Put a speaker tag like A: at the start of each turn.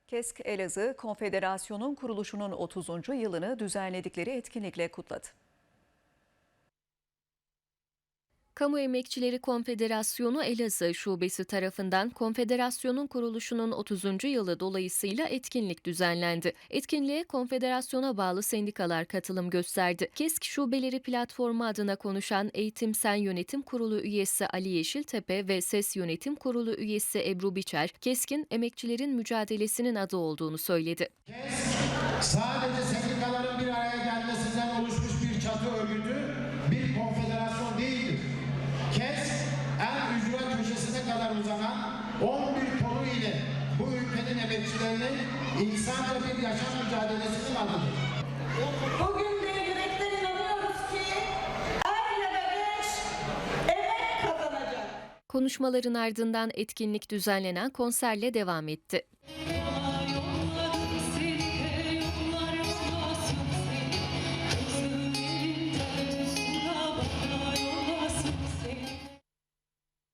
A: KESK Elazığ, Konfederasyon'un kuruluşunun 30. yılını düzenledikleri etkinlikle kutladı.
B: Kamu Emekçileri Konfederasyonu Elazığ Şubesi tarafından Konfederasyonun kuruluşunun 30. yılı dolayısıyla etkinlik düzenlendi. Etkinliğe konfederasyona bağlı sendikalar katılım gösterdi. KESK Şubeleri Platformu adına konuşan Eğitim Sen Yönetim Kurulu üyesi Ali Yeşiltepe ve SES Yönetim Kurulu üyesi Ebru Biçer, KESK'in emekçilerin mücadelesinin adı olduğunu söyledi.
C: KESK sadece sendikaların bir araya gelmesinden oluşmuş bir çatı örgütü, bir konfederasyon değildir. KESK en ücra köşesine kadar uzanan 11 kolu ile bu ülkenin emekçilerinin insanca bir yaşam mücadelesinin adıdır.
D: Bugün de yürekten inanıyoruz ki er ya da geç emek kazanacak.
B: Konuşmaların ardından etkinlik düzenlenen konserle devam etti.